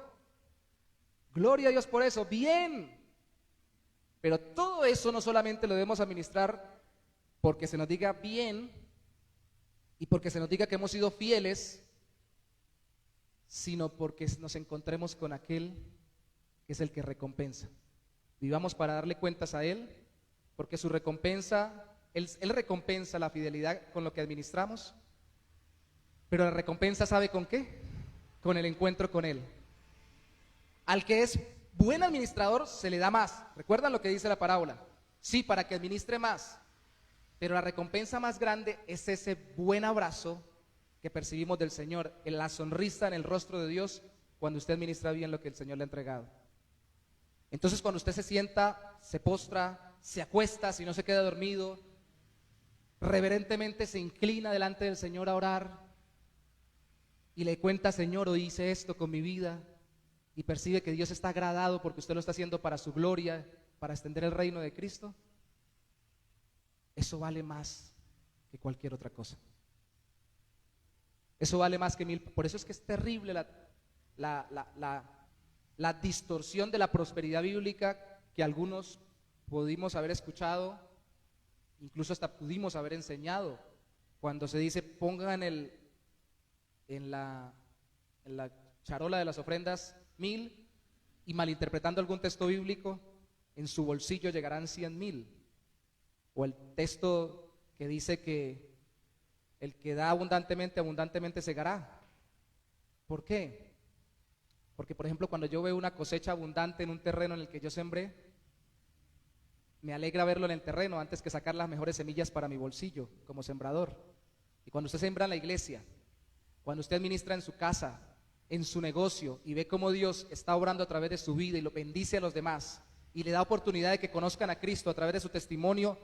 Gloria a Dios por eso. Bien. Pero todo eso no solamente lo debemos administrar porque se nos diga bien y porque se nos diga que hemos sido fieles, sino porque nos encontremos con aquel que es el que recompensa. Vivamos para darle cuentas a Él, porque su recompensa, Él recompensa la fidelidad con lo que administramos, pero la recompensa, ¿sabe con qué? Con el encuentro con Él. Al que es buen administrador se le da más. ¿Recuerdan lo que dice la parábola? Sí, para que administre más. Pero la recompensa más grande es ese buen abrazo que percibimos del Señor, en la sonrisa en el rostro de Dios cuando usted administra bien lo que el Señor le ha entregado. Entonces cuando usted se sienta, se postra, se acuesta, si no se queda dormido, reverentemente se inclina delante del Señor a orar y le cuenta: Señor, hoy hice esto con mi vida, y percibe que Dios está agradado porque usted lo está haciendo para su gloria, para extender el reino de Cristo. Eso vale más que cualquier otra cosa. Eso vale más que 1000. Por eso es que es terrible la distorsión de la prosperidad bíblica que algunos pudimos haber escuchado, incluso hasta pudimos haber enseñado, cuando se dice: pongan en la charola de las ofrendas 1000, y malinterpretando algún texto bíblico, en su bolsillo llegarán 100,000. O el texto que dice que el que da abundantemente, abundantemente segará. ¿Por qué? Porque, por ejemplo, cuando yo veo una cosecha abundante en un terreno en el que yo sembré, me alegra verlo en el terreno antes que sacar las mejores semillas para mi bolsillo como sembrador. Y cuando usted siembra en la iglesia, cuando usted administra en su casa, en su negocio, y ve cómo Dios está obrando a través de su vida y lo bendice a los demás y le da oportunidad de que conozcan a Cristo a través de su testimonio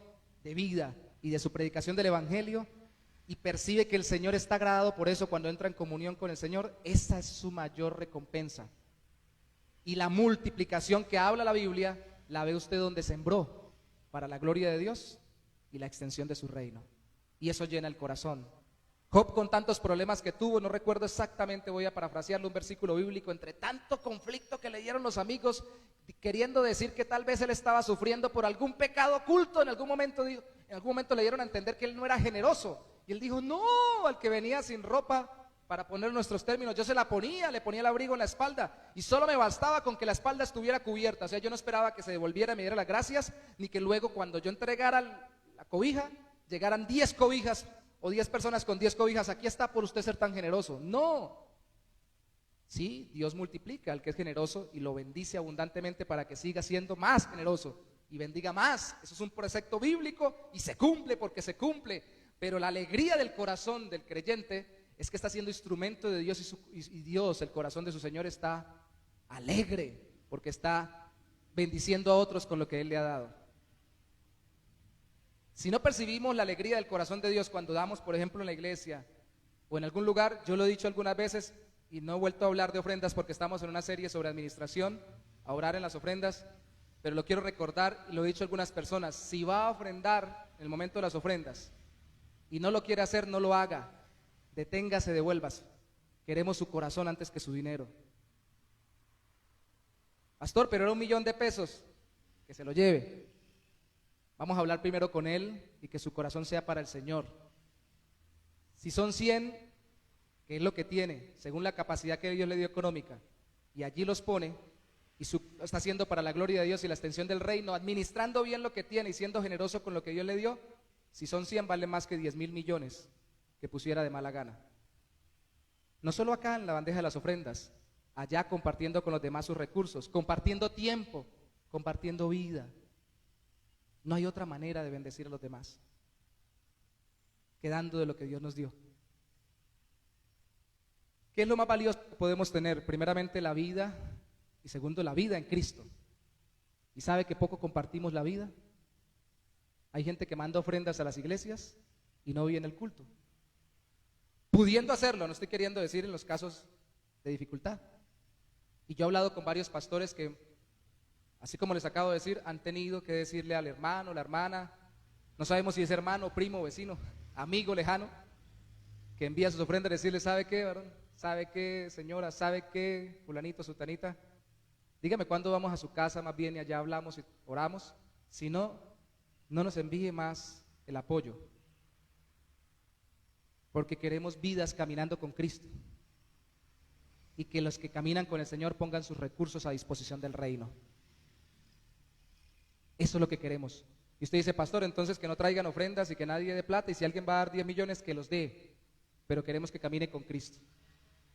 de vida y de su predicación del evangelio, y percibe que el Señor está agradado por eso cuando entra en comunión con el Señor, esa es su mayor recompensa. Y la multiplicación que habla la Biblia la ve usted donde sembró para la gloria de Dios y la extensión de su reino, y eso llena el corazón. Job, con tantos problemas que tuvo, no recuerdo exactamente, voy a parafrasearle un versículo bíblico, entre tanto conflicto que le dieron los amigos, queriendo decir que tal vez él estaba sufriendo por algún pecado oculto. En algún momento le dieron a entender que él no era generoso, y él dijo: no, al que venía sin ropa, para poner nuestros términos, yo se la ponía, le ponía el abrigo en la espalda, y solo me bastaba con que la espalda estuviera cubierta. O sea, yo no esperaba que se devolviera y me diera las gracias, ni que luego cuando yo entregara la cobija, llegaran 10 cobijas o 10 personas con 10 cobijas: aquí está por usted ser tan generoso. No. Sí, Dios multiplica al que es generoso y lo bendice abundantemente para que siga siendo más generoso y bendiga más. Eso es un precepto bíblico y se cumple porque se cumple. Pero la alegría del corazón del creyente es que está siendo instrumento de Dios, y Dios, el corazón de su Señor, está alegre porque está bendiciendo a otros con lo que Él le ha dado. Si no percibimos la alegría del corazón de Dios cuando damos, por ejemplo, en la iglesia o en algún lugar, yo lo he dicho algunas veces y no he vuelto a hablar de ofrendas porque estamos en una serie sobre administración, a orar en las ofrendas, pero lo quiero recordar y lo he dicho a algunas personas: si va a ofrendar en el momento de las ofrendas y no lo quiere hacer, no lo haga, deténgase, devuélvase. Queremos su corazón antes que su dinero. Pastor, pero era 1,000,000 de pesos, que se lo lleve. Vamos a hablar primero con él y que su corazón sea para el Señor. Si son 100, que es lo que tiene, según la capacidad que Dios le dio económica, y allí los pone, y lo está haciendo para la gloria de Dios y la extensión del reino, administrando bien lo que tiene y siendo generoso con lo que Dios le dio. Si son 100, vale más que 10,000 millones que pusiera de mala gana. No solo acá en la bandeja de las ofrendas, allá compartiendo con los demás sus recursos, compartiendo tiempo, compartiendo vida. No hay otra manera de bendecir a los demás. que dando de lo que Dios nos dio. ¿Qué es lo más valioso que podemos tener? Primeramente la vida y segundo la vida en Cristo. ¿Y sabe que poco compartimos la vida? Hay gente que manda ofrendas a las iglesias y no viene al culto. Pudiendo hacerlo, no estoy queriendo decir en los casos de dificultad. Y yo he hablado con varios pastores que, así como les acabo de decir, han tenido que decirle al hermano, la hermana, no sabemos si es hermano, primo, vecino, amigo lejano, que envía sus ofrendas, decirle, ¿sabe qué, varón? ¿Sabe qué, señora? ¿Sabe qué, fulanito, sutanita? Dígame cuándo vamos a su casa, más bien, y allá hablamos y oramos. Si no, no nos envíe más el apoyo, porque queremos vidas caminando con Cristo, y que los que caminan con el Señor pongan sus recursos a disposición del reino. Eso es lo que queremos. Y usted dice, pastor, entonces que no traigan ofrendas y que nadie dé plata, y si alguien va a dar 10 millones, que los dé, pero queremos que camine con Cristo,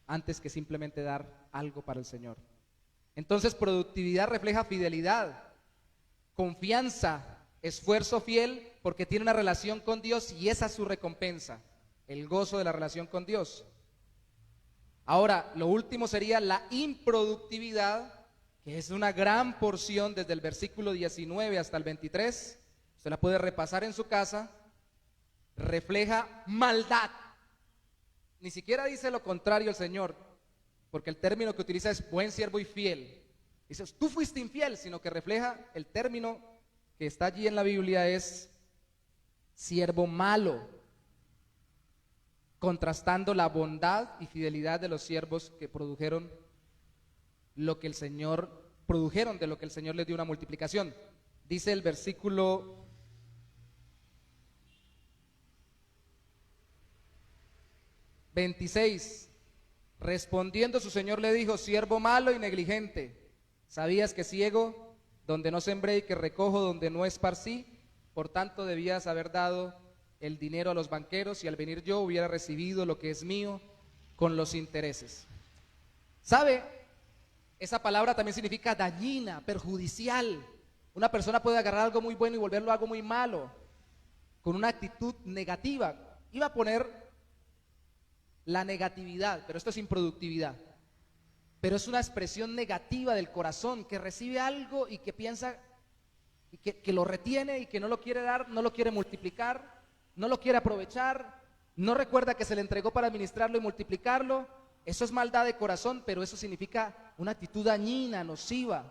antes que simplemente dar algo para el Señor. Entonces, productividad refleja fidelidad, confianza, esfuerzo fiel, porque tiene una relación con Dios y esa es su recompensa, el gozo de la relación con Dios. Ahora, lo último sería la improductividad, que es una gran porción desde el versículo 19 hasta el 23, usted la puede repasar en su casa, refleja maldad. Ni siquiera dice lo contrario el Señor, porque el término que utiliza es buen siervo y fiel. Dice, tú fuiste infiel, sino que refleja, el término que está allí en la Biblia es siervo malo, contrastando la bondad y fidelidad de los siervos que produjeron lo que el Señor, produjeron de lo que el Señor les dio una multiplicación. Dice el versículo 26, respondiendo su señor le dijo, siervo malo y negligente, ¿sabías que ciego donde no sembré y que recojo donde no esparcí? Por tanto debías haber dado el dinero a los banqueros y al venir yo hubiera recibido lo que es mío con los intereses. ¿Sabe? Esa palabra también significa dañina, perjudicial. Una persona puede agarrar algo muy bueno y volverlo algo muy malo, con una actitud negativa. Iba a poner la negatividad, pero esto es improductividad. Pero es una expresión negativa del corazón que recibe algo y que piensa y que lo retiene y que no lo quiere dar, no lo quiere multiplicar, no lo quiere aprovechar, no recuerda que se le entregó para administrarlo y multiplicarlo. Eso es maldad de corazón, pero eso significa una actitud dañina, nociva,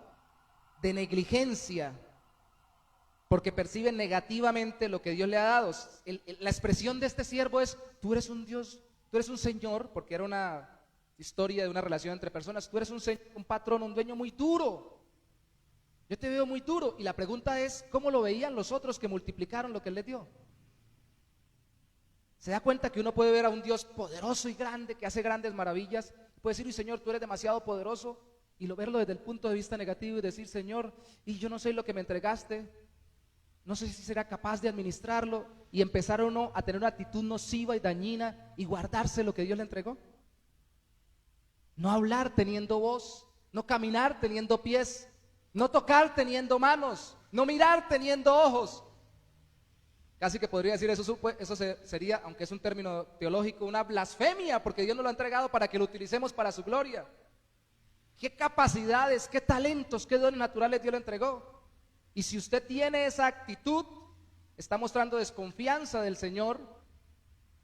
de negligencia, porque percibe negativamente lo que Dios le ha dado. La expresión de este siervo es, tú eres un Dios, tú eres un señor, porque era una historia de una relación entre personas, tú eres un patrón, un dueño muy duro, yo te veo muy duro. Y la pregunta es, ¿cómo lo veían los otros que multiplicaron lo que Él les dio? ¿Se da cuenta que uno puede ver a un Dios poderoso y grande, que hace grandes maravillas? Puede decir, Señor, tú eres demasiado poderoso, y verlo desde el punto de vista negativo y decir, Señor, y yo no sé lo que me entregaste, no sé si será capaz de administrarlo, y empezar uno a tener una actitud nociva y dañina y guardarse lo que Dios le entregó. No hablar teniendo voz, no caminar teniendo pies, no tocar teniendo manos, no mirar teniendo ojos. Casi que podría decir eso sería, aunque es un término teológico, una blasfemia, porque Dios nos lo ha entregado para que lo utilicemos para su gloria. ¿Qué capacidades, qué talentos, qué dones naturales Dios le entregó? Y si usted tiene esa actitud, está mostrando desconfianza del Señor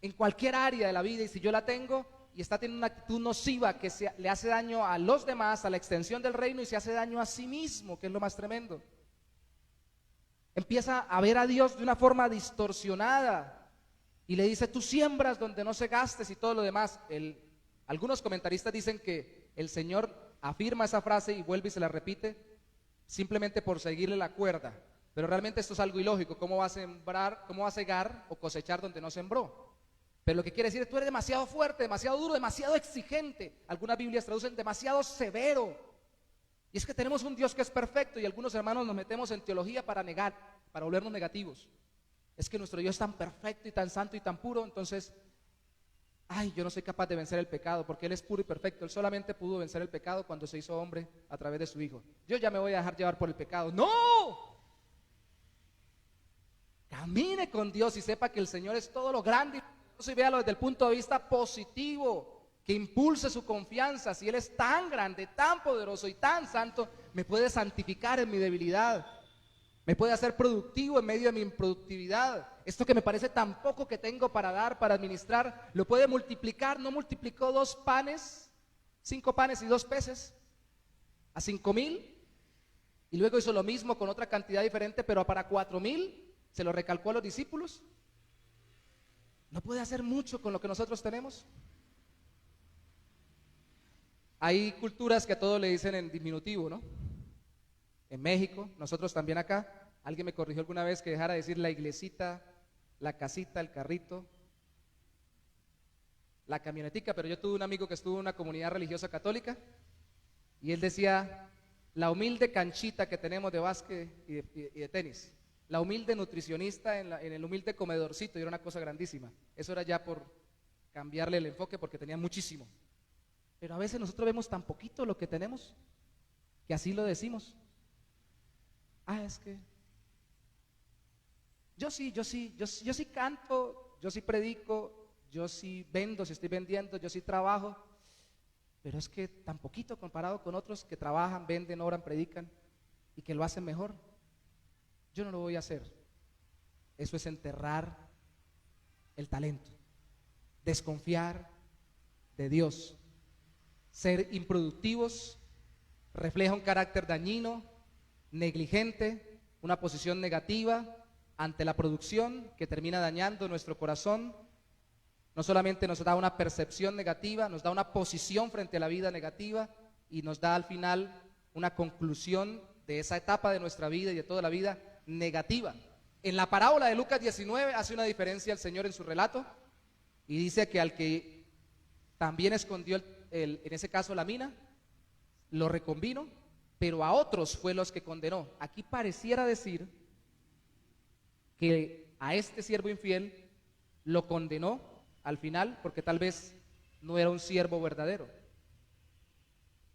en cualquier área de la vida. Y si yo la tengo y está teniendo una actitud nociva que le hace daño a los demás, a la extensión del reino, y se hace daño a sí mismo, que es lo más tremendo. Empieza a ver a Dios de una forma distorsionada y le dice, tú siembras donde no se gastes y todo lo demás. Algunos comentaristas dicen que el Señor afirma esa frase y vuelve y se la repite simplemente por seguirle la cuerda, pero realmente esto es algo ilógico. ¿Cómo va a sembrar, cómo va a cegar o cosechar donde no sembró? Pero lo que quiere decir es, tú eres demasiado fuerte, demasiado duro, demasiado exigente. Algunas Biblias traducen demasiado severo. Y es que tenemos un Dios que es perfecto, y algunos hermanos nos metemos en teología para negar, para volvernos negativos. Es que nuestro Dios es tan perfecto y tan santo y tan puro, entonces, yo no soy capaz de vencer el pecado, porque Él es puro y perfecto. Él solamente pudo vencer el pecado cuando se hizo hombre a través de su Hijo. Yo ya me voy a dejar llevar por el pecado. ¡No! Camine con Dios y sepa que el Señor es todo lo grande y poderoso, y véalo desde el punto de vista positivo, que impulse su confianza. Si Él es tan grande, tan poderoso y tan santo, me puede santificar en mi debilidad, me puede hacer productivo en medio de mi improductividad. Esto que me parece tan poco que tengo para dar, para administrar, lo puede multiplicar. ¿No multiplicó 2 panes, 5 panes y 2 peces a 5,000? Y luego hizo lo mismo con otra cantidad diferente, pero para 4,000. Se lo recalcó a los discípulos. ¿No puede hacer mucho con lo que nosotros tenemos? Hay culturas que a todo le dicen en diminutivo, ¿no? En México, nosotros también acá. Alguien me corrigió alguna vez que dejara de decir la iglesita, la casita, el carrito, la camionetica, pero yo tuve un amigo que estuvo en una comunidad religiosa católica y él decía, la humilde canchita que tenemos de básquet y de tenis, la humilde nutricionista en el humilde comedorcito, y era una cosa grandísima. Eso era ya por cambiarle el enfoque porque tenía muchísimo. Pero a veces nosotros vemos tan poquito lo que tenemos que así lo decimos. Es que yo sí canto, yo sí predico, yo sí vendo, si estoy vendiendo, yo sí trabajo, pero es que tan poquito comparado con otros que trabajan, venden, oran, predican y que lo hacen mejor. Yo no lo voy a hacer. Eso es enterrar el talento, desconfiar de Dios. Ser improductivos refleja un carácter dañino, negligente, una posición negativa ante la producción que termina dañando nuestro corazón. No solamente nos da una percepción negativa, nos da una posición frente a la vida negativa y nos da al final una conclusión de esa etapa de nuestra vida y de toda la vida negativa. En la parábola de Lucas 19 hace una diferencia el Señor en su relato y dice que al que también escondió en ese caso la mina, lo reconvino, pero a otros fue los que condenó. Aquí pareciera decir que a este siervo infiel lo condenó al final porque tal vez no era un siervo verdadero.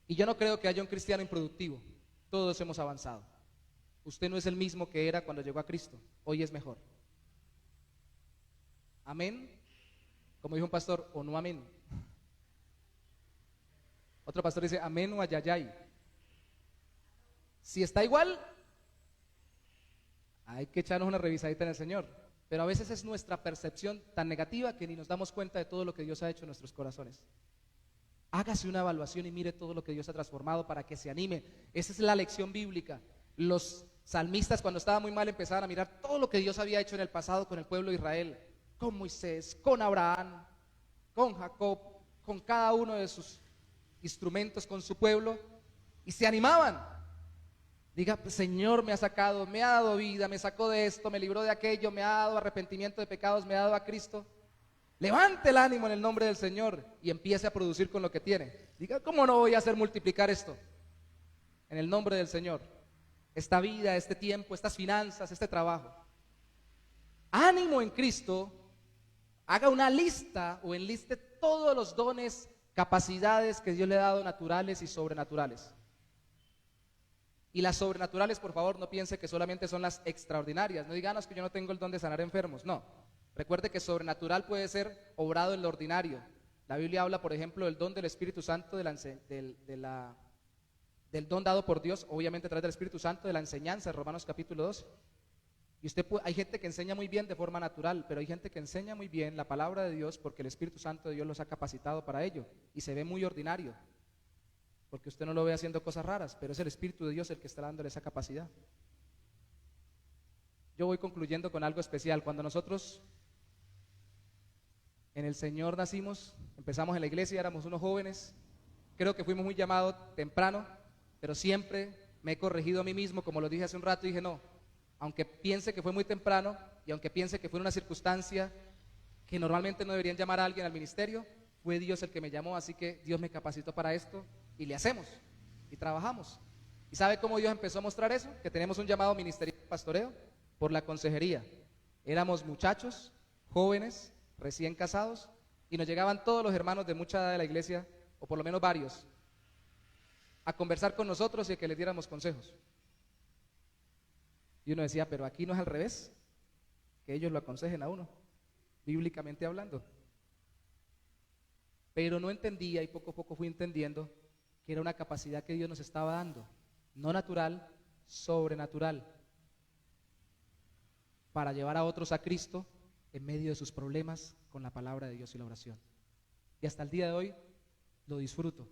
Y yo no creo que haya un cristiano improductivo. Todos hemos avanzado. Usted no es el mismo que era cuando llegó a Cristo. Hoy es mejor. Amén. Como dijo un pastor, o no amén. Otro pastor dice amén o ayayay. Si está igual, hay que echarnos una revisadita en el Señor. Pero a veces es nuestra percepción tan negativa que ni nos damos cuenta de todo lo que Dios ha hecho en nuestros corazones. Hágase una evaluación y mire todo lo que Dios ha transformado para que se anime. Esa es la lección bíblica. Los salmistas, cuando estaba muy mal, empezaban a mirar todo lo que Dios había hecho en el pasado con el pueblo de Israel, con Moisés, con Abraham, con Jacob, con cada uno de sus instrumentos, con su pueblo, y se animaban. Diga, Señor, me ha sacado, me ha dado vida, me sacó de esto, me libró de aquello, me ha dado arrepentimiento de pecados, me ha dado a Cristo. Levante el ánimo en el nombre del Señor y empiece a producir con lo que tiene. Diga, ¿cómo no voy a hacer multiplicar esto? En el nombre del Señor. Esta vida, este tiempo, estas finanzas, este trabajo. Ánimo en Cristo. Haga una lista o enliste todos los dones, capacidades que Dios le ha dado, naturales y sobrenaturales. Y las sobrenaturales, por favor, no piense que solamente son las extraordinarias. No digan, que yo no tengo el don de sanar enfermos. No. Recuerde que sobrenatural puede ser obrado en lo ordinario. La Biblia habla, por ejemplo, del don del Espíritu Santo, del don dado por Dios, obviamente a través del Espíritu Santo, de la enseñanza, Romanos capítulo 2. Y hay gente que enseña muy bien de forma natural, pero hay gente que enseña muy bien la palabra de Dios porque el Espíritu Santo de Dios los ha capacitado para ello. Y se ve muy ordinario. Porque usted no lo ve haciendo cosas raras, pero es el Espíritu de Dios el que está dándole esa capacidad. Yo voy concluyendo con algo especial. Cuando nosotros en el Señor nacimos, empezamos en la iglesia, éramos unos jóvenes, creo que fuimos muy llamados temprano, pero siempre me he corregido a mí mismo, como lo dije hace un rato, y dije no, aunque piense que fue muy temprano y aunque piense que fue una circunstancia que normalmente no deberían llamar a alguien al ministerio, fue Dios el que me llamó, así que Dios me capacitó para esto. Y le hacemos, y trabajamos. ¿Y sabe cómo Dios empezó a mostrar eso? Que tenemos un llamado ministerial de pastoreo por la consejería. Éramos muchachos, jóvenes, recién casados, y nos llegaban todos los hermanos de mucha edad de la iglesia, o por lo menos varios, a conversar con nosotros y a que les diéramos consejos. Y uno decía, pero aquí no es al revés. que ellos lo aconsejen a uno, bíblicamente hablando. Pero no entendía, y poco a poco fui entendiendo que era una capacidad que Dios nos estaba dando, no natural, sobrenatural, para llevar a otros a Cristo en medio de sus problemas con la palabra de Dios y la oración. Y hasta el día de hoy lo disfruto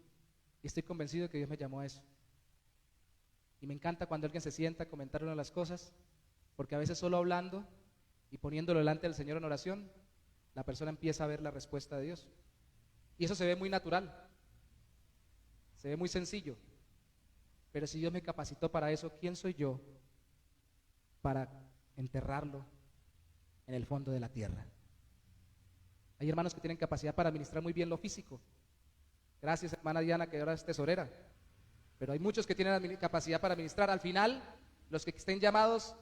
y estoy convencido de que Dios me llamó a eso. Y me encanta cuando alguien se sienta a comentar una de las cosas, porque a veces solo hablando y poniéndolo delante del Señor en oración, la persona empieza a ver la respuesta de Dios. Y eso se ve muy natural, se ve muy sencillo. Pero si Dios me capacitó para eso, ¿quién soy yo para enterrarlo en el fondo de la tierra? Hay hermanos que tienen capacidad para administrar muy bien lo físico. Gracias, hermana Diana, que ahora es tesorera. Pero hay muchos que tienen capacidad para administrar. Al final, los que estén llamados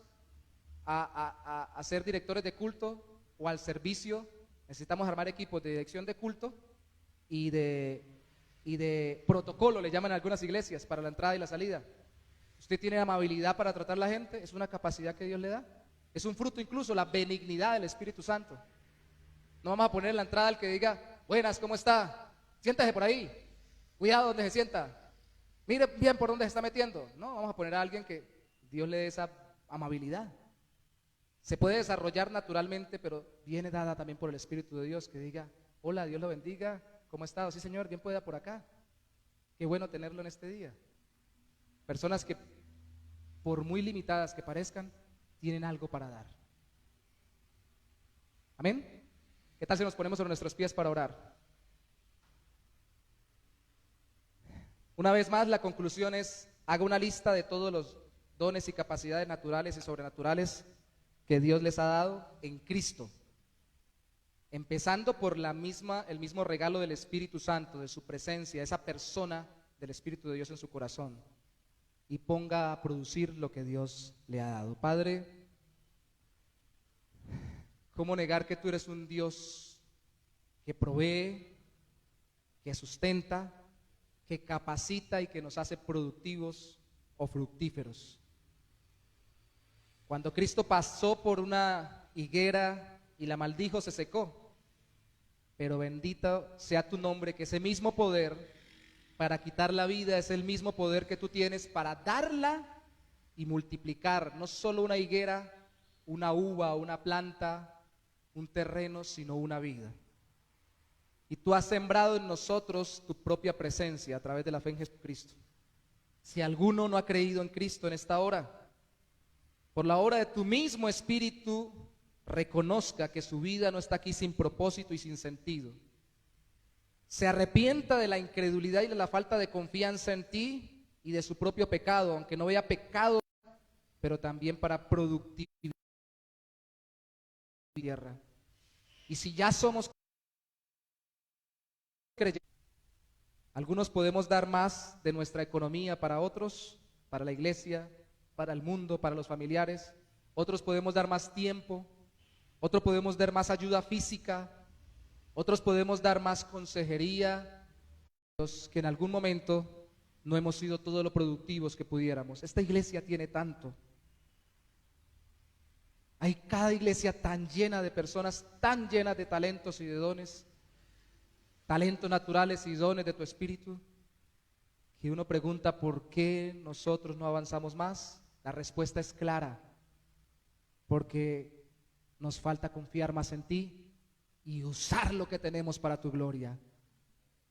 a ser directores de culto o al servicio, necesitamos armar equipos de dirección de culto y de protocolo, le llaman a algunas iglesias, para la entrada y la salida. Usted tiene amabilidad para tratar a la gente, es una capacidad que Dios le da. Es un fruto incluso, la benignidad del Espíritu Santo. No vamos a poner en la entrada al que diga, buenas, ¿cómo está? Siéntese por ahí, cuidado donde se sienta, mire bien por dónde se está metiendo. No, vamos a poner a alguien que Dios le dé esa amabilidad. Se puede desarrollar naturalmente, pero viene dada también por el Espíritu de Dios, que diga, hola, Dios lo bendiga, ¿cómo está? Sí, Señor, bien pueda por acá. Qué bueno tenerlo en este día. Personas que, por muy limitadas que parezcan, tienen algo para dar. Amén. ¿Qué tal si nos ponemos sobre nuestros pies para orar? Una vez más, la conclusión es, haga una lista de todos los dones y capacidades naturales y sobrenaturales que Dios les ha dado en Cristo, empezando por el mismo regalo del Espíritu Santo, de su presencia, esa persona del Espíritu de Dios en su corazón, y ponga a producir lo que Dios le ha dado. Padre, ¿cómo negar que tú eres un Dios que provee, que sustenta, que capacita y que nos hace productivos o fructíferos? Cuando Cristo pasó por una higuera y la maldijo, se secó. Pero bendito sea tu nombre, que ese mismo poder para quitar la vida es el mismo poder que tú tienes para darla y multiplicar, no solo una higuera, una uva, una planta, un terreno, sino una vida. Y tú has sembrado en nosotros tu propia presencia a través de la fe en Jesucristo. Si alguno no ha creído en Cristo en esta hora, por la obra de tu mismo Espíritu, reconozca que su vida no está aquí sin propósito y sin sentido. Se arrepienta de la incredulidad y de la falta de confianza en ti y de su propio pecado, aunque no vea pecado, pero también para productividad en la tierra. Y si ya somos creyentes, algunos podemos dar más de nuestra economía para otros, para la iglesia, para el mundo, para los familiares. Otros podemos dar más tiempo, otros podemos dar más ayuda física, otros podemos dar más consejería, los que en algún momento no hemos sido todo lo productivos que pudiéramos. Esta iglesia tiene tanto. Hay cada iglesia tan llena de personas, tan llenas de talentos y de dones, talentos naturales y dones de tu Espíritu, que uno pregunta por qué nosotros no avanzamos más. La respuesta es clara, porque nos falta confiar más en ti y usar lo que tenemos para tu gloria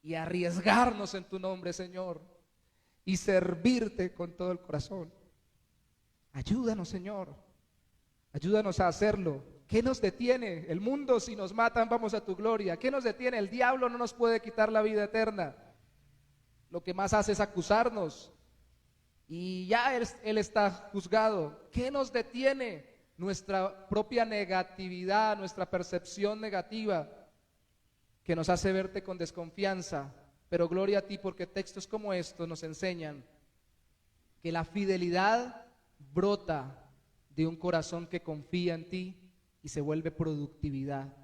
y arriesgarnos en tu nombre, Señor, y servirte con todo el corazón. Ayúdanos, Señor, ayúdanos a hacerlo. ¿Qué nos detiene? El mundo, si nos matan, vamos a tu gloria. ¿Qué nos detiene? El diablo no nos puede quitar la vida eterna. Lo que más hace es acusarnos. Y ya él está juzgado. ¿Qué nos detiene? Nuestra propia negatividad, nuestra percepción negativa, que nos hace verte con desconfianza. Pero gloria a ti, porque textos como estos nos enseñan que la fidelidad brota de un corazón que confía en ti y se vuelve productividad,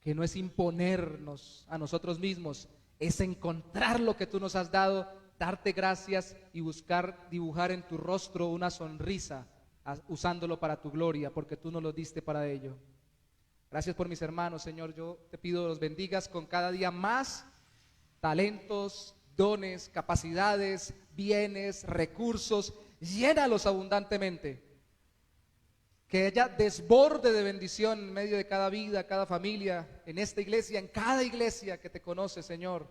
que no es imponernos a nosotros mismos, es encontrar lo que tú nos has dado, darte gracias y buscar dibujar en tu rostro una sonrisa usándolo para tu gloria, porque tú nos lo diste para ello. Gracias por mis hermanos, Señor. Yo te pido los bendigas con cada día más talentos, dones, capacidades, bienes, recursos. Llénalos abundantemente. Que haya desborde de bendición en medio de cada vida, cada familia, en esta iglesia, en cada iglesia que te conoce, Señor.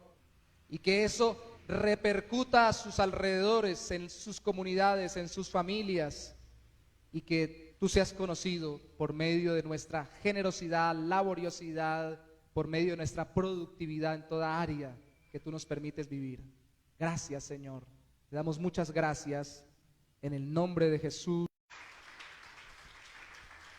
Y que eso repercuta a sus alrededores, en sus comunidades, en sus familias. Y que tú seas conocido por medio de nuestra generosidad, laboriosidad, por medio de nuestra productividad en toda área que tú nos permites vivir. Gracias, Señor. Te damos muchas gracias en el nombre de Jesús.